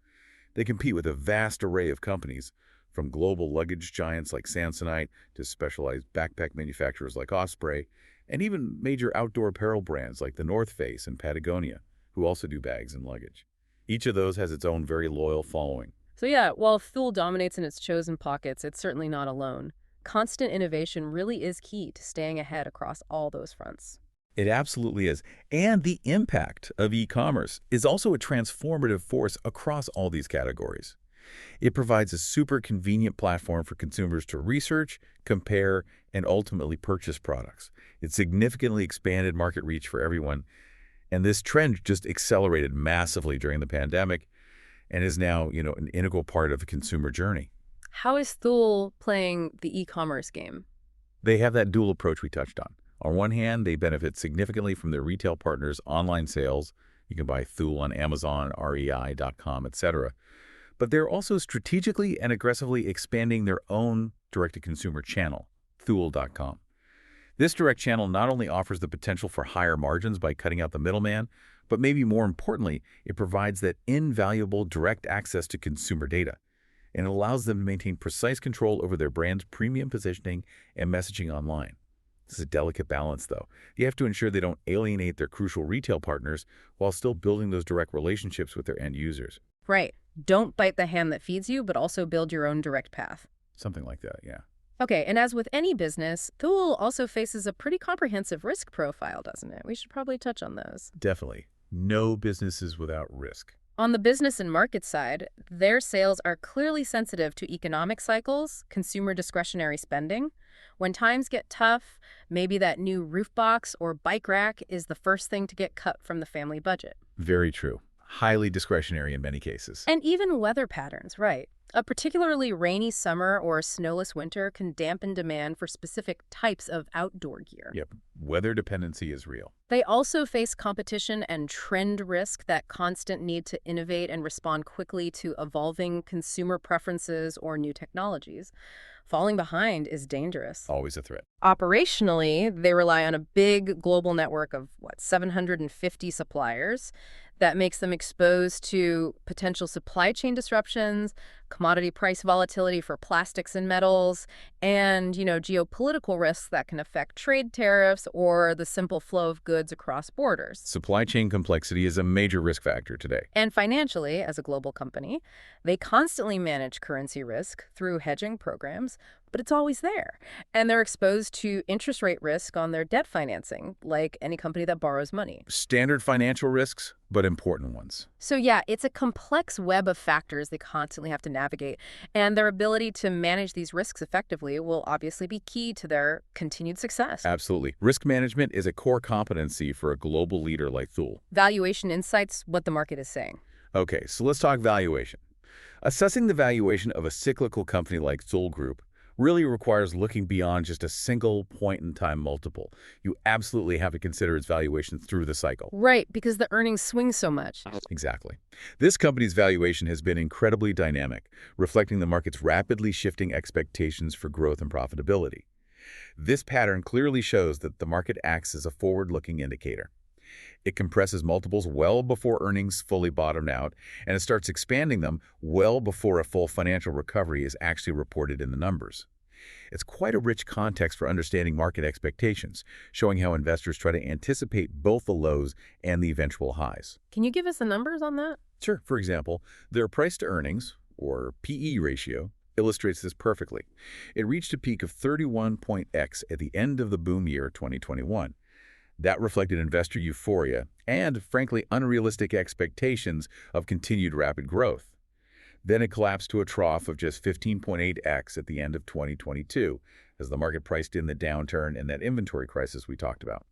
They compete with a vast array of companies, from global luggage giants like Samsonite to specialized backpack manufacturers like Osprey, and even major outdoor apparel brands like the North Face and Patagonia, who also do bags and luggage. Each of those has its own very loyal following. So yeah, while Thule dominates in its chosen pockets, it's certainly not alone. Constant innovation really is key to staying ahead across all those fronts. It absolutely is. And the impact of e-commerce is also a transformative force across all these categories. It provides a super convenient platform for consumers to research, compare, and ultimately purchase products. It significantly expanded market reach for everyone, and this trend just accelerated massively during the pandemic and is now, an integral part of the consumer journey. How is Thule playing the e-commerce game? They have that dual approach we touched on. On one hand, they benefit significantly from their retail partners' online sales. You can buy Thule on Amazon, rei.com, etc. But they're also strategically and aggressively expanding their own direct-to-consumer channel, Thule.com. This direct channel not only offers the potential for higher margins by cutting out the middleman, but maybe more importantly, it provides that invaluable direct access to consumer data, and it allows them to maintain precise control over their brand's premium positioning and messaging online. This is a delicate balance, though. You have to ensure they don't alienate their crucial retail partners while still building those direct relationships with their end users. Right. Don't bite the hand that feeds you, but also build your own direct path. Something like that, yeah. Okay, and as with any business, Thule also faces a pretty comprehensive risk profile, doesn't it? We should probably touch on those. Definitely. No business is without risk. On the business and market side, their sales are clearly sensitive to economic cycles, consumer discretionary spending. When times get tough, maybe that new roof box or bike rack is the first thing to get cut from the family budget. Very true. Highly discretionary in many cases. And even weather patterns, right? A particularly rainy summer or a snowless winter can dampen demand for specific types of outdoor gear. Yep. Weather dependency is real. They also face competition and trend risk, that constant need to innovate and respond quickly to evolving consumer preferences or new technologies. Falling behind is dangerous. Always a threat. Operationally, they rely on a big global network of, 750 suppliers. That makes them exposed to potential supply chain disruptions, commodity price volatility for plastics and metals, and, geopolitical risks that can affect trade tariffs or the simple flow of goods across borders. Supply chain complexity is a major risk factor today. And financially, as a global company, they constantly manage currency risk through hedging programs, but it's always there. And they're exposed to interest rate risk on their debt financing, like any company that borrows money. Standard financial risks, but important ones. So yeah, it's a complex web of factors they constantly have to navigate, and their ability to manage these risks effectively will obviously be key to their continued success. Absolutely. Risk management is a core competency for a global leader like Thule. Valuation insights, what the market is saying. Okay, so let's talk valuation. Assessing the valuation of a cyclical company like Thule Group really requires looking beyond just a single point-in-time multiple. You absolutely have to consider its valuation through the cycle. Right, because the earnings swing so much. Exactly. This company's valuation has been incredibly dynamic, reflecting the market's rapidly shifting expectations for growth and profitability. This pattern clearly shows that the market acts as a forward-looking indicator. It compresses multiples well before earnings fully bottom out, and it starts expanding them well before a full financial recovery is actually reported in the numbers. It's quite a rich context for understanding market expectations, showing how investors try to anticipate both the lows and the eventual highs. Can you give us the numbers on that? Sure. For example, their price-to-earnings, or PE ratio, illustrates this perfectly. It reached a peak of 31.x at the end of the boom year 2021. That reflected investor euphoria and, frankly, unrealistic expectations of continued rapid growth. Then it collapsed to a trough of just 15.8x at the end of 2022, as the market priced in the downturn and that inventory crisis we talked about.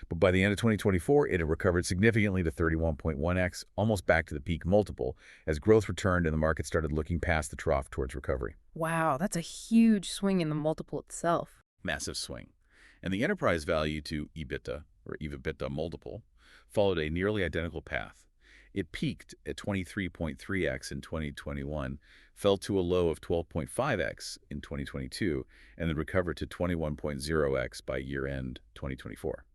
But by the end of 2024, it had recovered significantly to 31.1x, almost back to the peak multiple, as growth returned and the market started looking past the trough towards recovery. Wow, that's a huge swing in the multiple itself. Massive swing. And the enterprise value to EBITDA, or EBITDA multiple, followed a nearly identical path. It peaked at 23.3x in 2021, fell to a low of 12.5x in 2022, and then recovered to 21.0x by year-end 2024.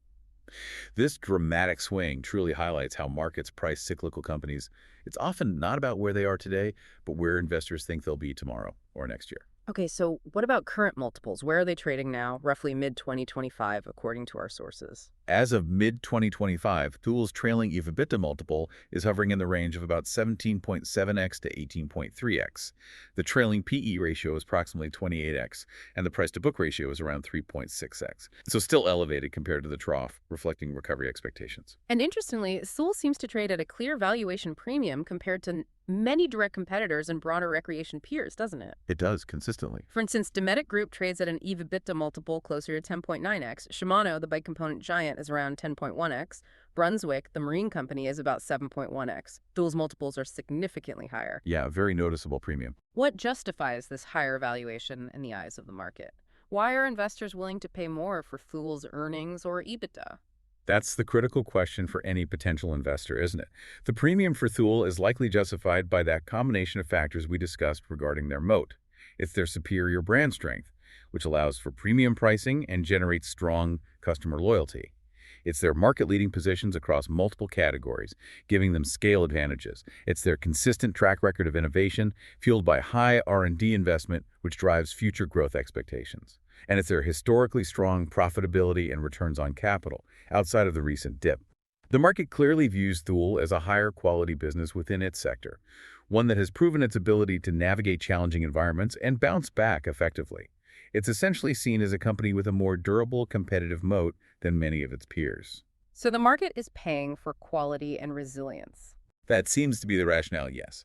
This dramatic swing truly highlights how markets price cyclical companies. It's often not about where they are today, but where investors think they'll be tomorrow or next year. Okay, so what about current multiples? Where are they trading now, roughly mid-2025, according to our sources? As of mid-2025, Thule's trailing EV/EBITDA multiple is hovering in the range of about 17.7x to 18.3x. The trailing PE ratio is approximately 28x, and the price-to-book ratio is around 3.6x. So still elevated compared to the trough, reflecting recovery expectations. And interestingly, Thule seems to trade at a clear valuation premium compared to many direct competitors and broader recreation peers, doesn't it? It does, consistently. For instance, Dometic Group trades at an EV/EBITDA multiple closer to 10.9x. Shimano, the bike component giant, is around 10.1x. Brunswick, the marine company, is about 7.1x. Thule's multiples are significantly higher. Yeah, very noticeable premium. What justifies this higher valuation in the eyes of the market? Why are investors willing to pay more for Thule's earnings or EBITDA? That's the critical question for any potential investor, isn't it? The premium for Thule is likely justified by that combination of factors we discussed regarding their moat. It's their superior brand strength, which allows for premium pricing and generates strong customer loyalty. It's their market-leading positions across multiple categories, giving them scale advantages. It's their consistent track record of innovation, fueled by high R&D investment, which drives future growth expectations. And it's their historically strong profitability and returns on capital, outside of the recent dip. The market clearly views Thule as a higher quality business within its sector, one that has proven its ability to navigate challenging environments and bounce back effectively. It's essentially seen as a company with a more durable competitive moat than many of its peers. So the market is paying for quality and resilience. That seems to be the rationale, yes.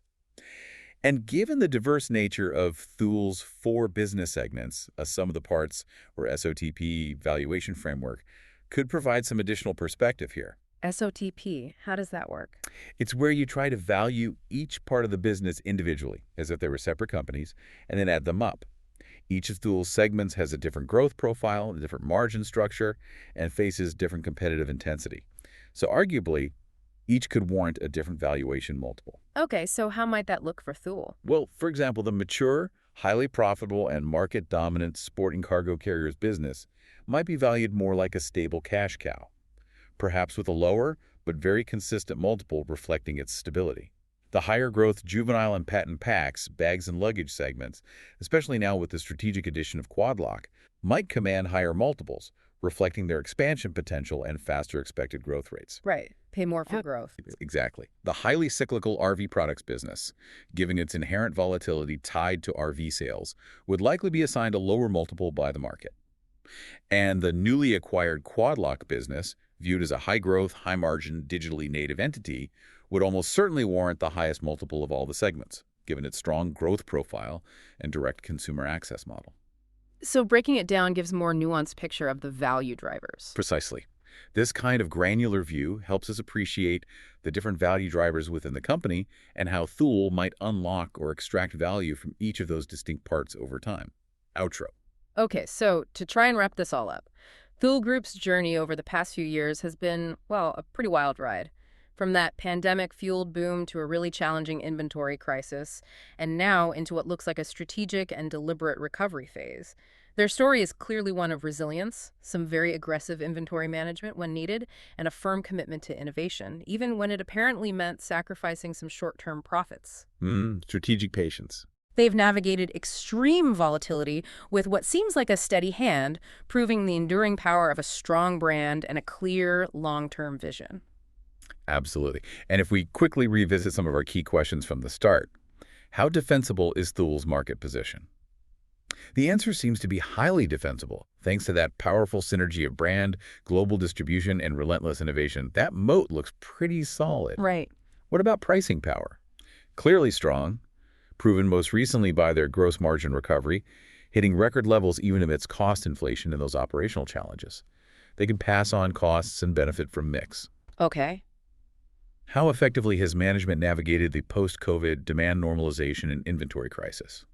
And given the diverse nature of Thule's 4 business segments, a sum of the parts, or SOTP, valuation framework, could provide some additional perspective here. SOTP, how does that work? It's where you try to value each part of the business individually, as if they were separate companies, and then add them up. Each of Thule's segments has a different growth profile, a different margin structure, and faces different competitive intensity. So arguably, each could warrant a different valuation multiple. Okay, so how might that look for Thule? Well, for example, the mature, highly profitable, and market-dominant sporting cargo carriers business might be valued more like a stable cash cow, perhaps with a lower but very consistent multiple reflecting its stability. The higher-growth juvenile and patent packs, bags and luggage segments, especially now with the strategic addition of Quadlock, might command higher multiples, reflecting their expansion potential and faster expected growth rates. Right, pay more for growth. Exactly. The highly cyclical RV products business, given its inherent volatility tied to RV sales, would likely be assigned a lower multiple by the market. And the newly acquired Quadlock business, viewed as a high-growth, high-margin, digitally native entity, would almost certainly warrant the highest multiple of all the segments, given its strong growth profile and direct consumer access model. So breaking it down gives a more nuanced picture of the value drivers. Precisely. This kind of granular view helps us appreciate the different value drivers within the company and how Thule might unlock or extract value from each of those distinct parts over time. Outro. Okay, so to try and wrap this all up, Thule Group's journey over the past few years has been, well, a pretty wild ride. From that pandemic-fueled boom to a really challenging inventory crisis, and now into what looks like a strategic and deliberate recovery phase. Their story is clearly one of resilience, some very aggressive inventory management when needed, and a firm commitment to innovation, even when it apparently meant sacrificing some short-term profits. Strategic patience. They've navigated extreme volatility with what seems like a steady hand, proving the enduring power of a strong brand and a clear, long-term vision. Absolutely. And if we quickly revisit some of our key questions from the start, how defensible is Thule's market position? The answer seems to be highly defensible, thanks to that powerful synergy of brand, global distribution, and relentless innovation. That moat looks pretty solid. Right. What about pricing power? Clearly strong, proven most recently by their gross margin recovery, hitting record levels even amidst cost inflation and those operational challenges. They can pass on costs and benefit from mix. Okay. How effectively has management navigated the post-COVID demand normalization and inventory crisis?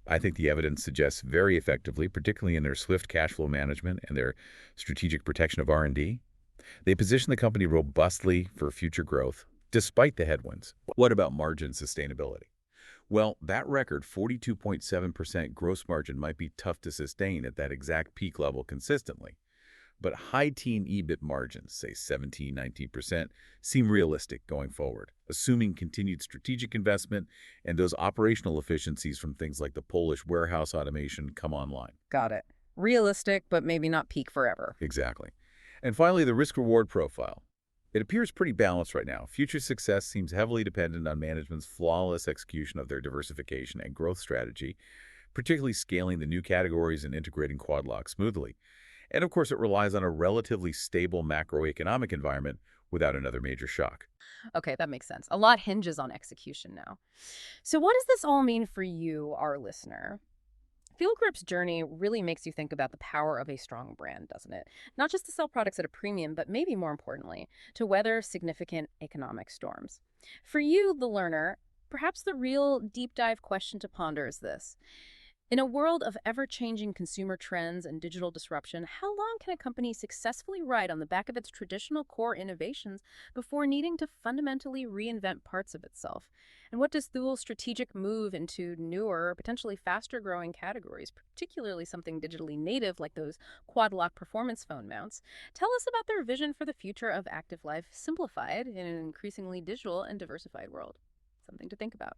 I think the evidence suggests very effectively, particularly in their swift cash flow management and their strategic protection of R&D. They position the company robustly for future growth, despite the headwinds. What about margin sustainability? Well, that record 42.7% gross margin might be tough to sustain at that exact peak level consistently. But high-teen EBIT margins, say 17–19%, seem realistic going forward, assuming continued strategic investment and those operational efficiencies from things like the Polish warehouse automation come online. Got it. Realistic, but maybe not peak forever. Exactly. And finally, the risk-reward profile. It appears pretty balanced right now. Future success seems heavily dependent on management's flawless execution of their diversification and growth strategy, particularly scaling the new categories and integrating Quad Lock smoothly. And of course, it relies on a relatively stable macroeconomic environment without another major shock. Okay, that makes sense. A lot hinges on execution now. So what does this all mean for you, our listener? Thule Group's journey really makes you think about the power of a strong brand, doesn't it? Not just to sell products at a premium, but maybe more importantly, to weather significant economic storms. For you, the learner, perhaps the real deep dive question to ponder is this. In a world of ever-changing consumer trends and digital disruption, how long can a company successfully ride on the back of its traditional core innovations before needing to fundamentally reinvent parts of itself? And what does Thule's strategic move into newer, potentially faster-growing categories, particularly something digitally native like those Quad-Lock performance phone mounts, tell us about their vision for the future of active life simplified in an increasingly digital and diversified world? Something to think about.